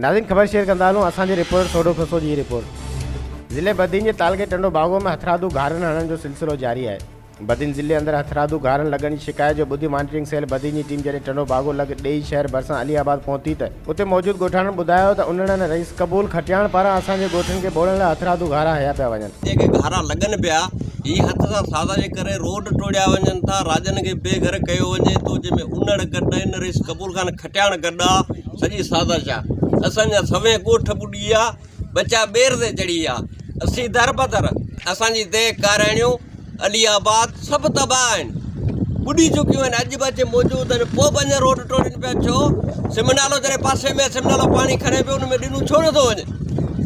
नाज़रीन खबर शेयर कंदा हलूं असांजे रिपोर्ट सोडो खसो जी रिपोर्ट। ज़िले बदीन जे तालगे टंडो बागो में हथरादू घारन हणण जो सिलसिलो जारी है। बदीन ज़िले अंदर हथरादू घारन लगण जी शिकायत जो ॿुधी मॉनिटरिंग सेल बदीन जी टीम जॾहिं टंडो बागो लॻ ॾेई शहर भरिसां अलीआबाद पहुती त उते मौजूद ॻोठाणनि ॿुधायो त उन्हनि रईस कबूल खटियाण पारां असांजे ॻोठनि खे ॿोड़ण लाइ हथरादू घारा हया पिया वञनि। जेके घारा लॻनि पिया ही हथ सां सादा जे करे रोड टोड़िया वञनि था, राजन खे बेघर कयो वञे थो, जंहिंमें उनड़ गॾु आहिनि, रईस कबूल खान खटियाण गॾु आहे, सॼी साज़िश आहे। असांजा सवें ॻोठ ॿुॾी आहे, बचा ॿेर ते चढ़ी आहे, असीं दर बदर असांजी देह काराइणियूं अलीआबाद सभु तबाह आहिनि, ॿुॾी चुकियूं आहिनि। अॼु बचे मौजूदु आहिनि, पोइ पंज रोड टोड़ियुनि पिया। छो सिमनालो जॾहिं पासे में सिमनालो पाणी खणे पियो, उन में ॾिनूं छो नथो वञे,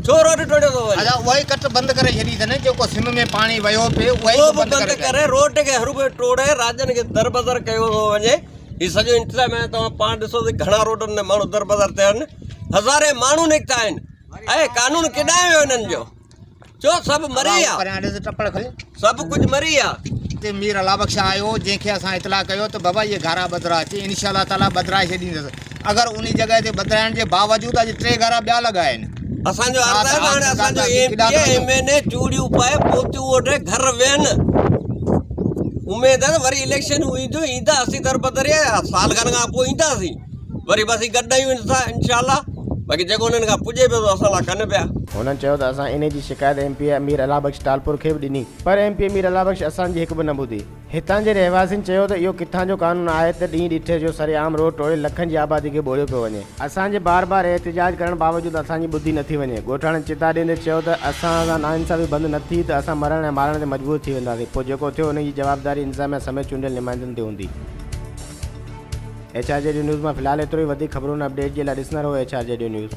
छो रोड टोड़ियो थो वञे? अच्छा उहा ई कट बंदि करे छॾी अथनि, जेको सिम में पाणी वियो पियो उहा उहो ई बि बंदि करे रोड खे हर कोई टोड़े राजन खे दर बदर कयो थो वञे। हीउ सॼो इंतज़ाम आहे। तव्हां पाण ॾिसो त घणा रोडनि में माण्हू दर बदर थिया आहिनि, हज़ारे माण्हू निकिता आहिनि। ऐं कानून किॾां वियो हिननि जो? छो सभु मरी आहे, टपड़ खले सभु कुझु मरी आहे। हिते मीर अलाबख्श आयो, जंहिंखे असां इतला कयो त बाबा इहे घारा बदिरा अचे, इनशाह ताला बदिराए छॾींदुसि। अगरि उन जॻह ते बदिराइण जे बावजूदि अॼु 3 घारा ॿिया लॻा आहिनि। असांजो अर्ज़ु आहे हाणे असांजो एमएनए चूड़ियूं पाए पोतियूं ओढ़े घर वेहनि। उमेद आहे वरी इलेक्शन ईंदा, असीं दर बदर साल खनि खां पोइ ईंदासीं, वरी बसि गॾु आहियूं इनशाह। बाक़ी जेको उन्हनि खां पुॼे पियो असां लाइ कनि पिया। हुननि चयो त असां इन जी शिकायत MP अमीर अलाबख्श टालपुर खे बि ॾिनी, पर MP अमीर अलाबख्श असांजी हिकु बि न ॿुधी। हितां जे रहवासियुनि चयो त इहो किथां जो कानून आहे त ॾींहुं ॾिठे जो सरेआम रोड टोड़े लखनि जी आबादी खे ॿोड़ियो पियो वञे। असांजे बार बार एहतिजाज करण बावजूदि असांजी ॿुधी नथी वञे। ॻोठाणनि चिता ॾींदे चयो त असां सां नाइंसाफ़ी बंदि न थी त असां मरण ऐं मारण ते मजबूर थी वेंदासीं। पोइ जेको थियो उन जी जवाबदारी इंतज़ामिया समेत चूंडियल नुमाइंदनि ते हूंदी। HRJD न्यूज़ मां फ़िलहाल एतिरो ई। वधीक ख़बरुनि अपडेट जे लाइ ॾिसंदा रहो HRJD न्यूज़।